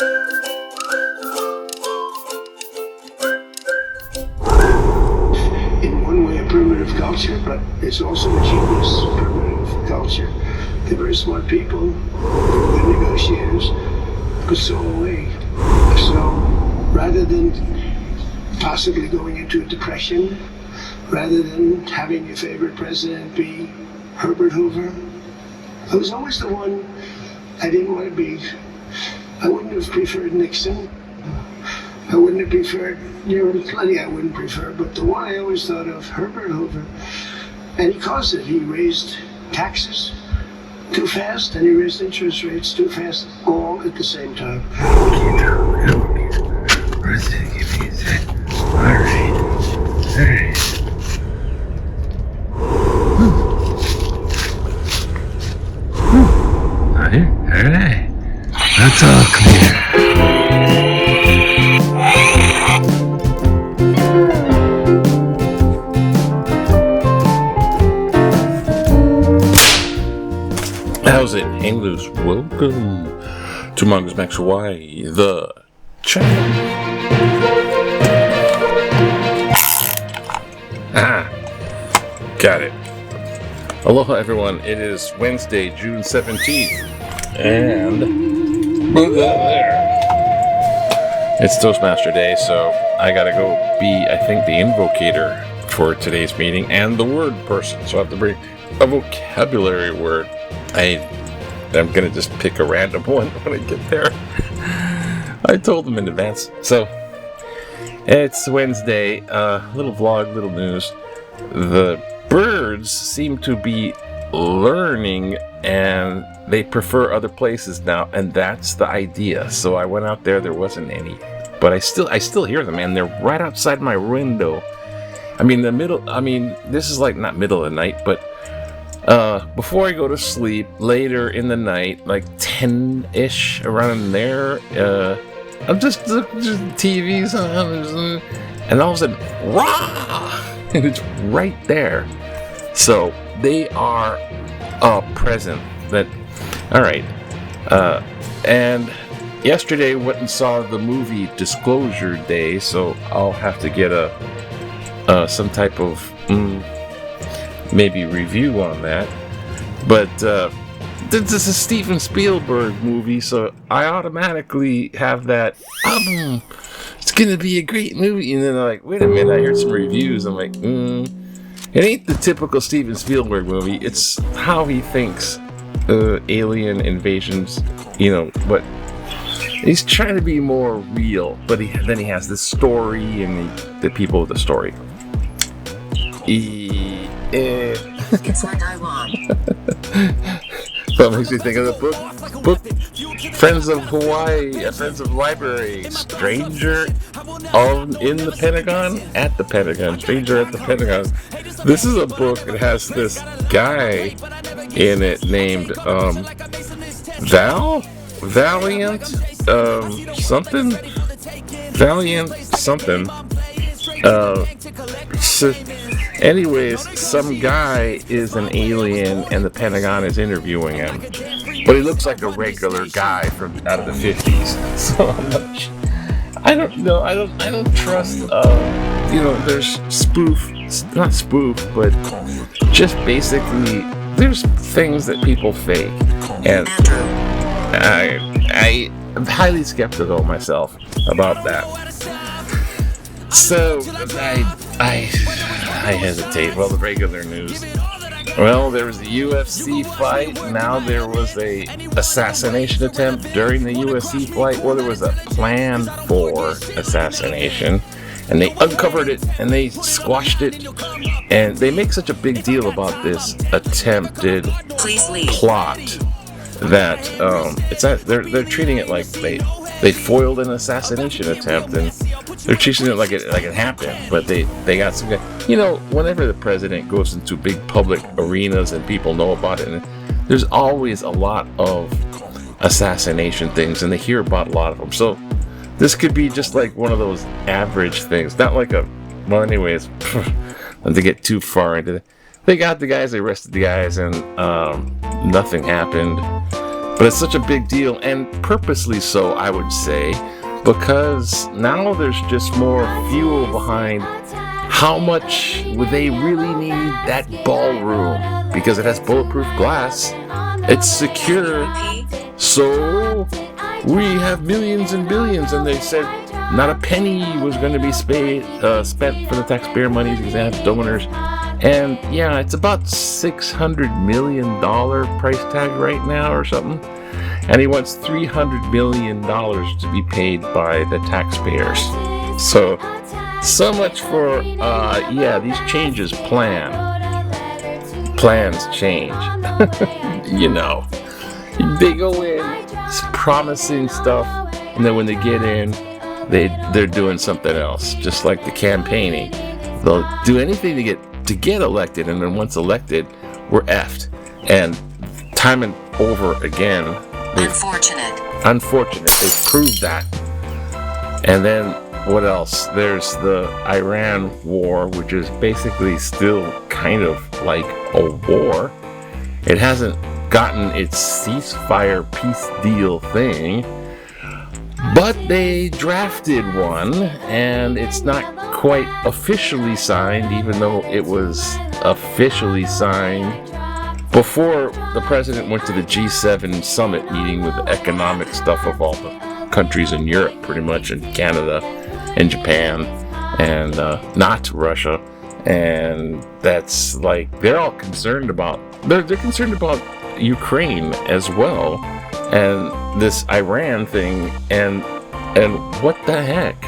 In one way, a primitive culture, but it's also a genius primitive culture. They're very smart people, good negotiators, but so are we. So rather than possibly going into a depression, rather than having your favorite president be Herbert Hoover, I was always the one I didn't want to be. I wouldn't have preferred Nixon. I wouldn't have preferred, plenty I wouldn't prefer, but the one I always thought of, Herbert Hoover, and he caused it. He raised taxes too fast, and he raised interest rates too fast, all at the same time. Alright. That's all clear. How's it, anglers? Welcome to Mongoose Max Hawaii, the channel. Got it. Aloha, everyone. It is Wednesday, June 17th, and it's Toastmaster Day, so I gotta go be, I think, the invocator for today's meeting and the word person. So I have to bring a vocabulary word. I'm gonna just pick a random one when I get there. I told them in advance. So it's Wednesday. Little vlog, little news. The birds seem to be learning, and they prefer other places now, and that's the idea. So I went out there wasn't any, but I still hear them, and they're right outside my window. This is like not middle of the night, but before I go to sleep, later in the night, like 10-ish, around there, I'm just TV's on, and all of a sudden, rah! And it's right there. So they are present. Alright. And yesterday went and saw the movie Disclosure Day, so I'll have to get some type of maybe review on that. But this is a Steven Spielberg movie, so I automatically have that it's gonna be a great movie, and then I'm like, wait a minute, I heard some reviews. I'm like, it ain't the typical Steven Spielberg movie. It's how he thinks alien invasions, but he's trying to be more real, but then he has this story and the people with the story. It's what I want. So it makes me think of the book Friends of Hawaii, Friends of Library, Stranger in the Pentagon, at the Pentagon, Stranger at the Pentagon. This is a book that has this guy in it named Valiant something. Anyways, some guy is an alien and the Pentagon is interviewing him, but he looks like a regular guy from out of the 50s. So I don't know. I don't trust. There's not spoof, but just basically there's things that people fake, and I'm highly skeptical myself about that. So I hesitate. Well, the regular news. Well, there was a UFC fight. Now there was a assassination attempt during the UFC fight. Well, there was a plan for assassination, and they uncovered it and they squashed it. And they make such a big deal about this attempted plot that they're treating it like they foiled an assassination attempt, and they're treating it like it happened. But they got some guy. Whenever the president goes into big public arenas and people know about it, and there's always a lot of assassination things, and they hear about a lot of them. So this could be just like one of those average things, not like well, anyways, not to get too far into it. They got the guys, they arrested the guys, and nothing happened. But it's such a big deal, and purposely so, I would say, because now there's just more fuel behind how much would they really need that ballroom, because it has bulletproof glass, it's secure, so we have millions and billions, and they said not a penny was going to be spent for the taxpayer money, because they have donors. And yeah, it's about $600 million price tag right now or something. And he wants $300 million to be paid by the taxpayers. So much for, these changes plans change. You know, they go in promising stuff, and then when they get in, they're doing something else. Just like the campaigning, they'll do anything to get elected, and then once elected, we're effed. And time and over again, unfortunate, they've proved that. And then what else? There's the Iran war, which is basically still kind of like a war. It hasn't gotten its ceasefire peace deal thing, but they drafted one, and it's not quite officially signed, even though it was officially signed before the president went to the G7 summit meeting with the economic stuff of all the countries in Europe, pretty much, and Canada and Japan, and not Russia. And that's like, they're all concerned about, they're concerned about Ukraine as well, and this Iran thing, and what the heck.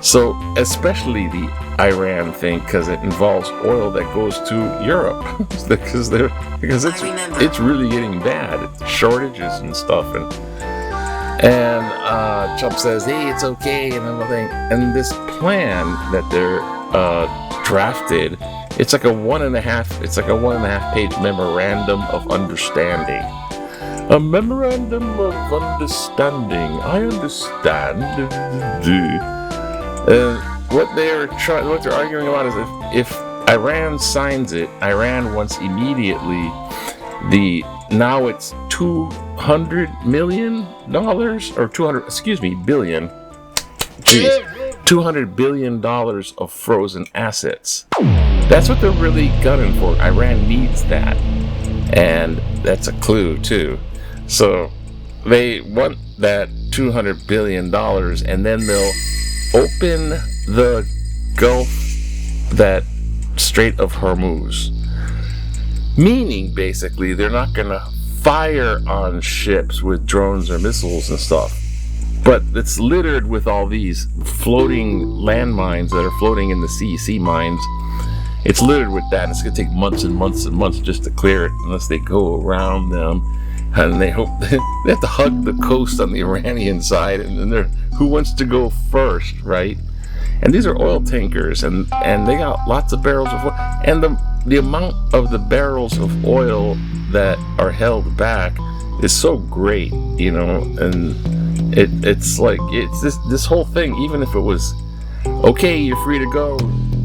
So especially the Iran thing, because it involves oil that goes to Europe, because it's really getting bad, shortages and stuff, and Trump says, hey, it's okay and everything. And this plan that they're drafted, it's like a 1.5 page memorandum of understanding. A memorandum of understanding. I understand. What they're arguing about is if Iran signs it, Iran wants immediately now it's $200 million or billion. Jeez, $200 billion of frozen assets. That's what they're really gunning for. Iran needs that, and that's a clue too. So they want that $200 billion, and then they'll open the Gulf, that Strait of Hormuz. Meaning, basically, they're not going to fire on ships with drones or missiles and stuff. But it's littered with all these floating landmines that are floating in the sea mines. It's littered with that, and it's going to take months and months and months just to clear it, unless they go around them. And they hope they have to hug the coast on the Iranian side, and then who wants to go first, right? And these are oil tankers, and they got lots of barrels of oil, and the amount of the barrels of oil that are held back is so great, you know. And it's like, it's this whole thing. Even if it was okay, you're free to go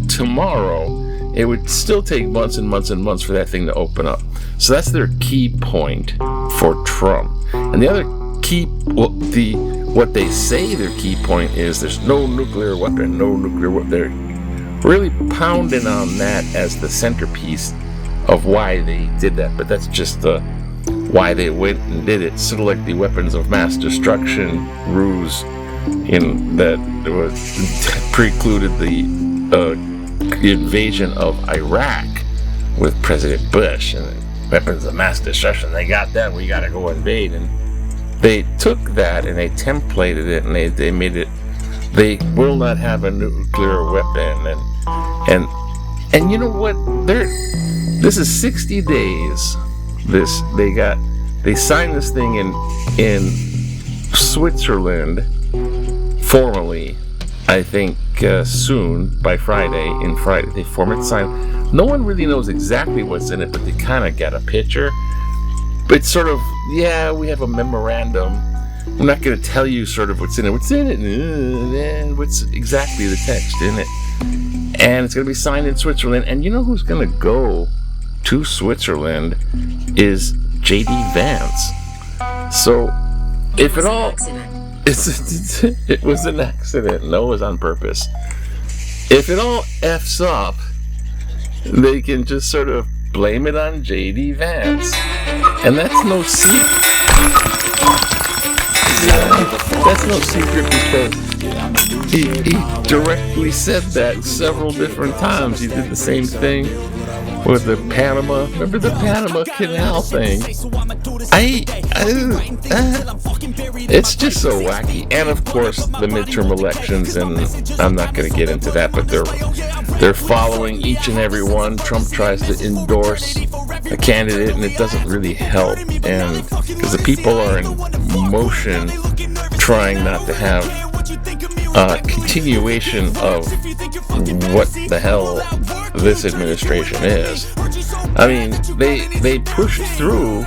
tomorrow, it would still take months and months and months for that thing to open up. So that's their key point for Trump. And the other key, what they say their key point is, there's no nuclear weapon. They're really pounding on that as the centerpiece of why they did that. But that's just why they went and did it. Sort of like the weapons of mass destruction ruse that was precluded the invasion of Iraq with President Bush, and weapons of mass destruction. They got that, we gotta go invade. And they took that and they templated it, and they made it, they will not have a nuclear weapon. And you know what? This is 60 days. They signed this thing in Switzerland formally, I think soon, by Friday. They formally signed. No one really knows exactly what's in it, but they kind of got a picture. But it's sort of, yeah, we have a memorandum. I'm not going to tell you sort of what's in it. What's in it? What's exactly the text in it? And it's going to be signed in Switzerland. And you know who's going to go to Switzerland is J.D. Vance. So, if it all, Accident. it was an accident. No, it was on purpose. If it all F's up, they can just sort of blame it on J.D. Vance. And that's no secret. That's no secret because he directly said that several different times. He did the same thing with the Panama. Remember the Panama Canal thing? It's just so wacky. And of course, the midterm elections, and I'm not going to get into that, but they're following each and every one. Trump tries to endorse a candidate, and it doesn't really help. And because the people are in motion, trying not to have continuation of what the hell this administration is. I mean, they pushed through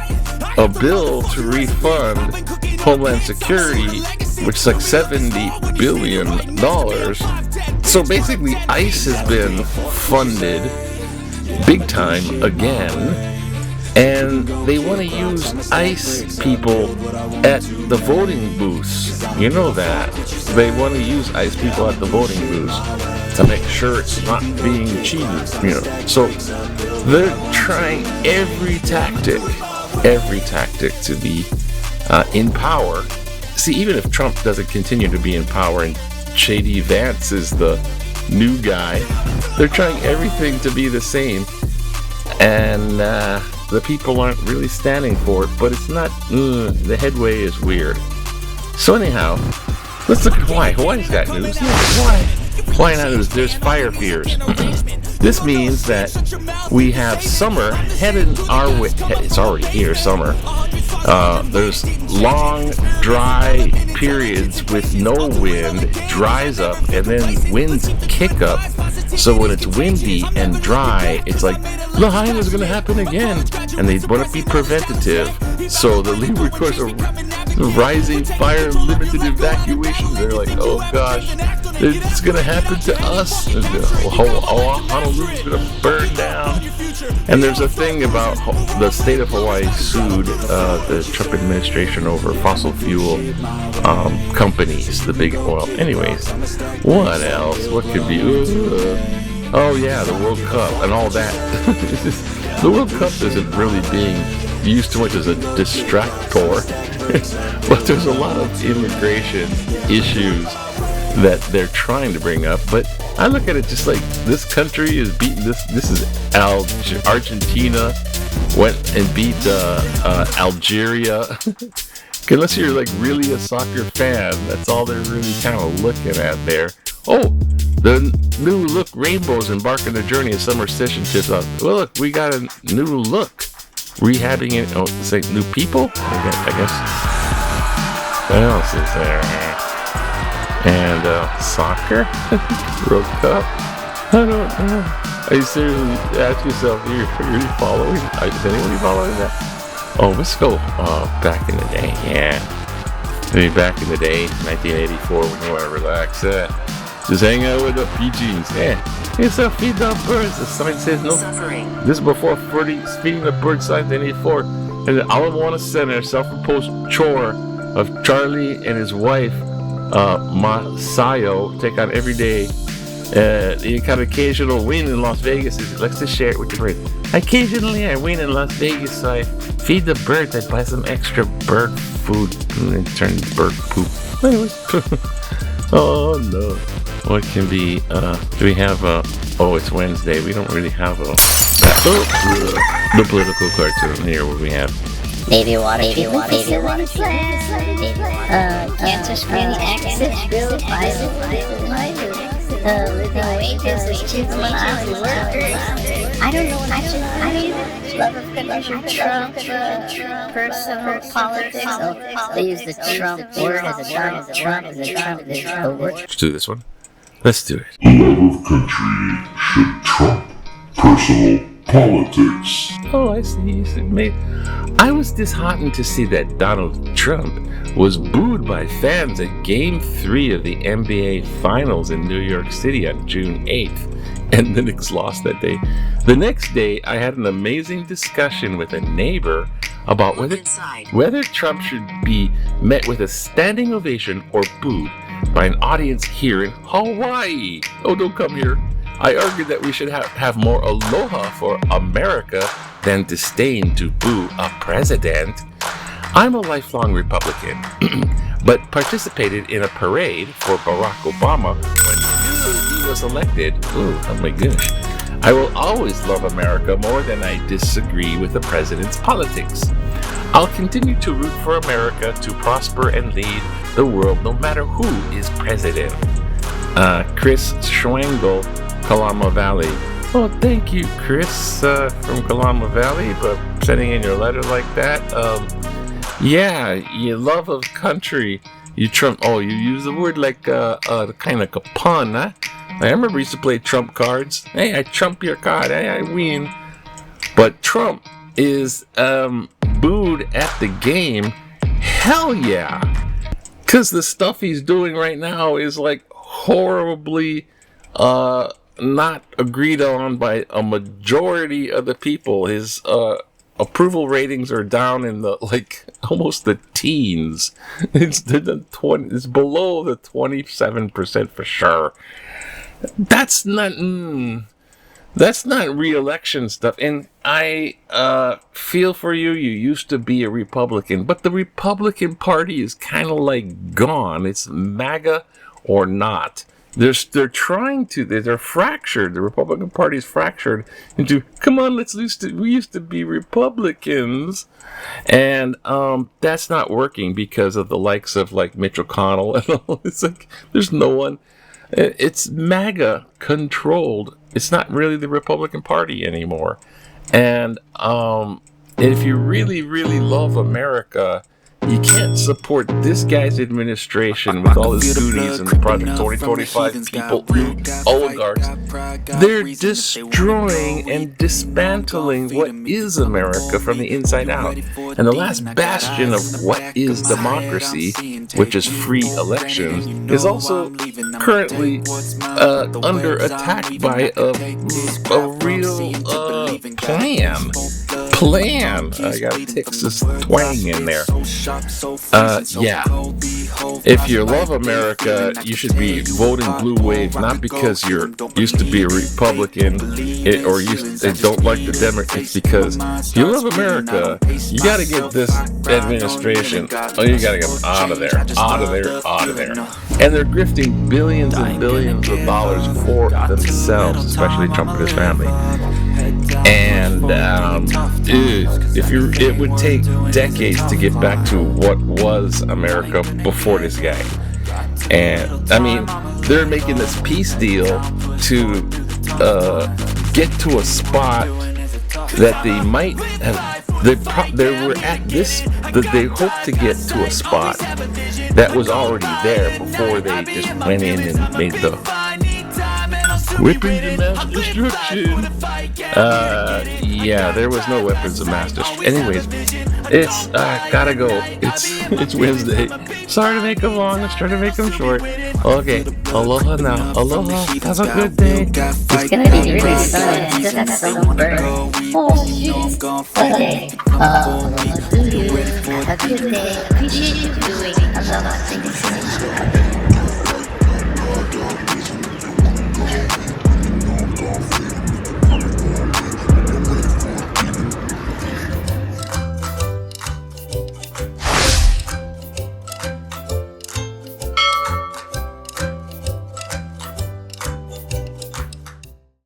a bill to refund Homeland Security, which is like $70 billion. So basically, ICE has been funded big time again, and they want to use ICE people at the voting booths. You know that. They want to use ICE people at the voting booths to make sure it's not being cheated, you know. So they're trying every tactic to be in power. See, even if Trump doesn't continue to be in power and J.D. Vance is the new guy, they're trying everything to be the same. And the people aren't really standing for it, but it's not, the headway is weird. So anyhow, let's look at Hawaii. Hawaii's got news. Hawaii not news. There's fire fears. This means that we have summer heading our way. It's already here, summer. There's long, dry periods with no wind. It dries up, and then winds kick up. So when it's windy and dry, it's like, Lahaina is going to happen again. And they want to be preventative. So the leeward course of rising fire limited evacuations, they're like, oh gosh, it's going to happen to us. Honolulu's going to burn down. And there's a thing about the state of Hawaii sued the Trump administration over fossil fuel companies, the big oil. Anyways, what else? What could be? Oh yeah, the World Cup and all that. The World Cup isn't really being used too much as a distractor, but there's a lot of immigration issues that they're trying to bring up. But I look at it just like this country is beating this. This is Argentina went and beat Algeria. Unless you're like really a soccer fan, that's all they're really kind of looking at there. Oh, the new look rainbows embark on the journey of summer session tips off. Well, look, we got a new look. Rehabbing it. Oh, say new people? I guess. What else is there? And soccer? World Cup? I don't know. Are you seriously ask yourself, are you really following? Is anybody following that? Oh, let's go back in the day. Yeah. Maybe back in the day, 1984, when you want to relax. Just hang out with the PGs. Yeah. It's a feed the birds. The sign says no. Suffering. This is before feeding the bird signs in 84. And the Ala Moana Center self-imposed chore of Charlie and his wife, Masayo, take on every day. The kind of occasional win in Las Vegas is let's just share it with your bird. Occasionally I win in Las Vegas, so I feed the birds. I buy some extra bird food and turn bird poop. Anyways. Oh no. What can be, do we have it's Wednesday. We don't really have the political cartoon here where we have Navy water, cancer screening access bill, living wages as children island workers. I don't know what I love of country, Trump, personal politics. So they use the Trump word as a Donald Trump, and the Trump is the word. Let's do this one. Let's do it. Love of country should trump personal politics. Oh, I see. I was disheartened to see that Donald Trump was booed by fans at Game 3 of the NBA Finals in New York City on June 8th, and the Knicks lost that day. The next day, I had an amazing discussion with a neighbor about whether Trump should be met with a standing ovation or booed by an audience here in Hawaii. Oh, don't come here. I argued that we should have more aloha for America than disdain to boo a president. I'm a lifelong Republican, but participated in a parade for Barack Obama when he was elected. Oh my gosh. I will always love America more than I disagree with the president's politics. I'll continue to root for America to prosper and lead the world no matter who is president. Chris Schwengel, Kalama Valley. Oh, thank you, Chris, from Kalama Valley, but sending in your letter like that. Yeah, your love of country. You use the word like kind of a pun, huh? I remember we used to play trump cards. Hey, I trump your card. Hey, I win. But Trump is booed at the game. Hell yeah. Because the stuff he's doing right now is like horribly not agreed on by a majority of the people. His approval ratings are down in the almost the teens. It's below the 27% for sure. That's not re-election stuff. And I feel for you. You used to be a Republican, but the Republican Party is kind of like gone. It's MAGA or not. They're fractured. The Republican Party is fractured into, come on, we used to be Republicans. And that's not working because of the likes of like Mitch McConnell and all. It's like, there's no one. It's MAGA controlled. It's not really the Republican Party anymore. And if you really, really love America, you can't support this guy's administration with all his goonies and Project 2025 people, oligarchs. They're destroying and dismantling what is America from the inside out. And the last bastion of what is democracy, which is free elections, is also currently under attack by a real plan. I got Texas twang in there. Yeah. If you love America, you should be voting blue wave, not because you used to be a Republican or don't like the Democrats. Because if you love America, you got to get this administration. You got to get them out of there. And they're grifting billions and billions of dollars for themselves, especially Trump and his family. And it would take decades to get back to what was America before this guy. And I mean, they're making this peace deal to get to a spot that they might have. They were at this. That they hoped to get to a spot that was already there before they just went in and made the weapons of mass destruction. Yeah, there was no weapons of mass destruction. Anyways, it's gotta go. It's Wednesday. Sorry to make them long. Let's try to make them short. Okay, aloha now. Aloha. Have a good day. It's gonna be really sunny. It's just sunburn. Oh shit. Okay. Have a good day. Appreciate you doing. I love it.